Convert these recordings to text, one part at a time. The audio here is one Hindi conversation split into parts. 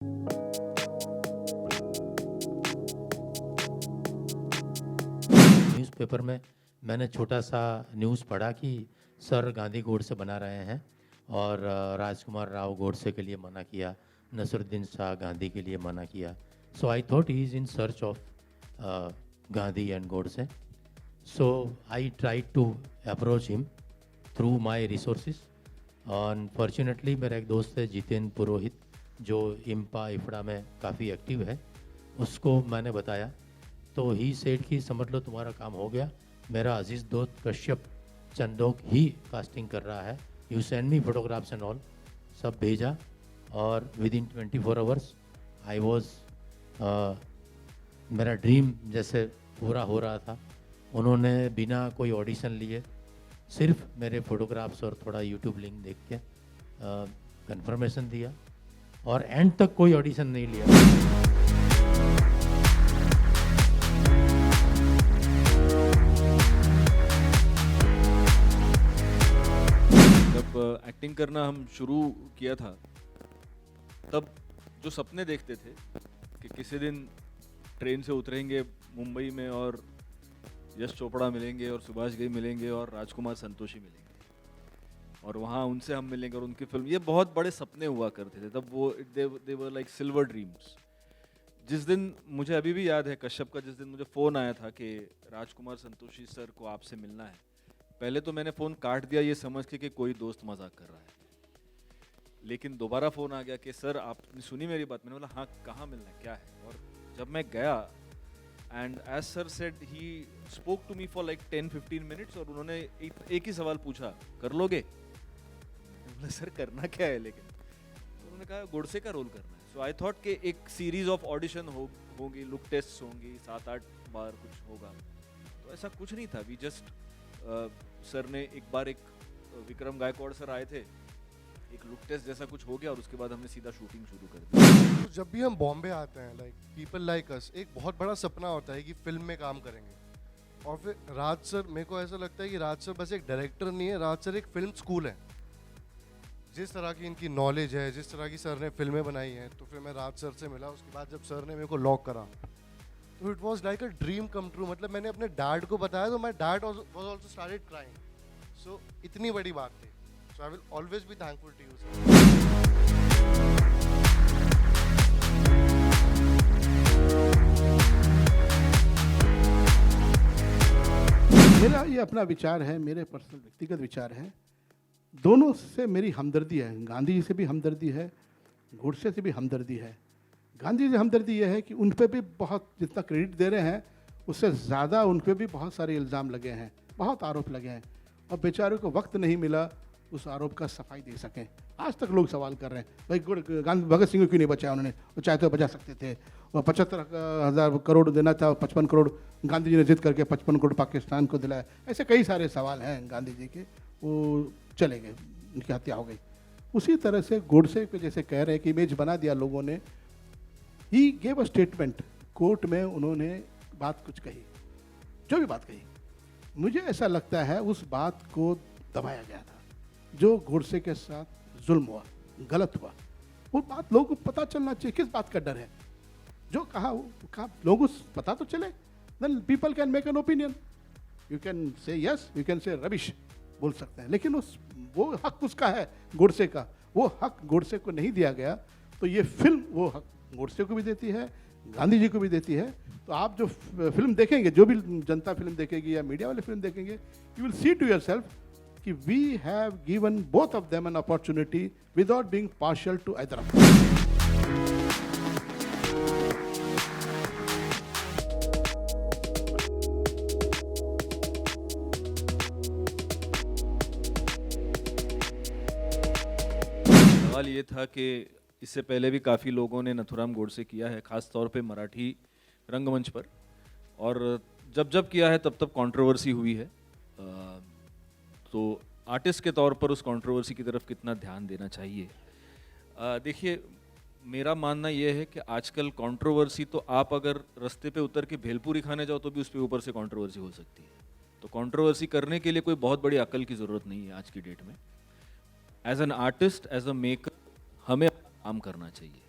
न्यूज़पेपर में मैंने छोटा सा न्यूज़ पढ़ा कि सर गांधी गोडसे बना रहे हैं और राजकुमार राव गोडसे के लिए मना किया, नसरुद्दीन शाह गांधी के लिए मना किया. So I thought he is in search of Gandhi and Godse. So I tried to approach him through my resources. Unfortunately मेरा एक दोस्त है जितेन पुरोहित जो इम्पा इफड़ा में काफ़ी एक्टिव है, उसको मैंने बताया तो ही सेड कि समझ लो तुम्हारा काम हो गया. मेरा अजीज़ दोस्त कश्यप चंदोक ही कास्टिंग कर रहा है. You send me photographs and all. सब भेजा और with in 24 hours I was मेरा ड्रीम जैसे पूरा हो रहा था. उन्होंने बिना कोई ऑडिशन लिए सिर्फ मेरे फोटोग्राफ्स और थोड़ा यूट्यूब लिंक देख के कंफर्मेशन दिया और एंड तक कोई ऑडिशन नहीं लिया. जब एक्टिंग करना हम शुरू किया था तब जो सपने देखते थे कि किसी दिन ट्रेन से उतरेंगे मुंबई में और यश चोपड़ा मिलेंगे और सुभाष घई मिलेंगे और राजकुमार संतोषी मिलेंगे और वहाँ उनसे हम मिलेंगे और उनकी फिल्म, ये बहुत बड़े सपने हुआ करते थे तब. वो दे वर लाइक सिल्वर ड्रीम्स. जिस दिन मुझे अभी भी याद है कश्यप का, जिस दिन मुझे फ़ोन आया था कि राजकुमार संतोषी सर को आपसे मिलना है, पहले तो मैंने फ़ोन काट दिया ये समझ के कि कोई दोस्त मजाक कर रहा है. लेकिन दोबारा फ़ोन आ गया कि सर आपने सुनी मेरी बात. मैंने बोला हाँ, कहाँ मिलना है, क्या है. और जब मैं गया and as sir said he spoke to me for like 10-15 minutes और उन्होंने एक ही सवाल पूछा, कर लोगे. मैंने बोला सर करना क्या है, लेकिन तो उन्होंने कहा गोडसे का रोल करना है. सो आई थॉट कि एक सीरीज ऑफ ऑडिशन होगी, लुक टेस्ट होंगी, 7-8 बार कुछ होगा. तो ऐसा कुछ नहीं था. वी जस्ट सर ने एक बार एक विक्रम गायकवाड़ सर आए थे, एक लुक टेस्ट जैसा कुछ हो गया और उसके बाद हमने सीधा शूटिंग शुरू कर दी. तो जब भी हम बॉम्बे आते हैं, लाइक पीपल लाइक अस, एक बहुत बड़ा सपना होता है कि फिल्म में काम करेंगे. और फिर राज सर, मेरे को ऐसा लगता है कि राज सर बस एक डायरेक्टर नहीं है, राज सर एक फिल्म स्कूल है. जिस तरह की इनकी नॉलेज है, जिस तरह की सर ने फिल्में बनाई हैं, तो फिर मैं राज सर से मिला. उसके बाद जब सर ने मेरे को लॉक करा तो it was like a dream come true. मतलब मैंने अपने डैड को बताया तो my dad was also started crying. So इतनी बड़ी बात थी. So I will always be thankful to you. मेरा ये अपना विचार है, मेरे पर्सनल व्यक्तिगत विचार है. दोनों से मेरी हमदर्दी है. गांधी जी से भी हमदर्दी है, गोडसे से भी हमदर्दी है. गांधी जी से हमदर्दी ये है कि उन पर भी बहुत, जितना क्रेडिट दे रहे हैं उससे ज़्यादा उन पर भी बहुत सारे इल्ज़ाम लगे हैं, बहुत आरोप लगे हैं और बेचारों को वक्त नहीं मिला उस आरोप का सफाई दे सकें. आज तक लोग सवाल कर रहे हैं भाई गांधी भगत सिंह को क्यों नहीं बचाया उन्होंने, वो चाहे तो बचा सकते थे. और 75,000 करोड़ देना था, 55 करोड़ गांधी जी ने जिद करके 55 करोड़ पाकिस्तान को दिलाया. ऐसे कई सारे सवाल हैं गांधी जी के, वो चले गए, उनकी हत्या हो गई. उसी तरह से गोडसे पे जैसे कह रहे हैं कि इमेज बना दिया लोगों ने. He gave a statement, court में उन्होंने बात कुछ कही, जो भी बात कही, मुझे ऐसा लगता है उस बात को दबाया गया था. जो गोडसे के साथ जुल्म हुआ, गलत हुआ, वो बात लोगों को पता चलना चाहिए. किस बात का डर है? जो कहा वो कहा, लोगों को पता तो चले. Then people can make an opinion. You can say yes, you can say rubbish, बोल सकते हैं. लेकिन वो हक उसका है, गोडसे का. वो हक गोडसे को नहीं दिया गया. तो ये फिल्म वो हक गोडसे को भी देती है, गांधी जी को भी देती है. तो आप जो फिल्म देखेंगे, जो भी जनता फिल्म देखेगी या मीडिया वाले फिल्म देखेंगे, you will see to yourself कि we have given both of them an opportunity without being partial to either of them. सवाल ये था कि इससे पहले भी काफ़ी लोगों ने नथुराम गोडसे किया है, ख़ास तौर पे मराठी रंगमंच पर, और जब जब किया है तब तब कंट्रोवर्सी हुई है. तो आर्टिस्ट के तौर पर उस कंट्रोवर्सी की तरफ कितना ध्यान देना चाहिए? देखिए, मेरा मानना ये है कि आजकल कंट्रोवर्सी तो आप अगर रास्ते पे उतर के भेलपूरी खाने जाओ तो भी उस पर ऊपर से कंट्रोवर्सी हो सकती है. तो कंट्रोवर्सी करने के लिए कोई बहुत बड़ी अकल की ज़रूरत नहीं है आज की डेट में. As an artist, as a maker, हमें काम करना चाहिए.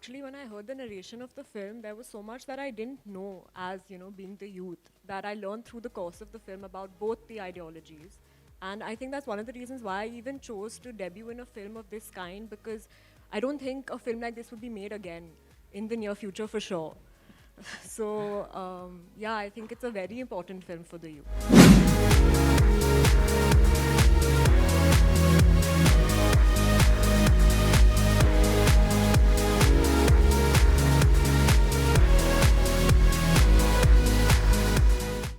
actually, when I heard the narration of the film, there was so much that I didn't know as, you know, being the youth, that I learned through the course of the film about both the ideologies. And I think that's one of the reasons why I even chose to debut in a film of this kind, because I don't think a film like this would be made again in the near future for sure. So, yeah, I think it's a very important film for the youth.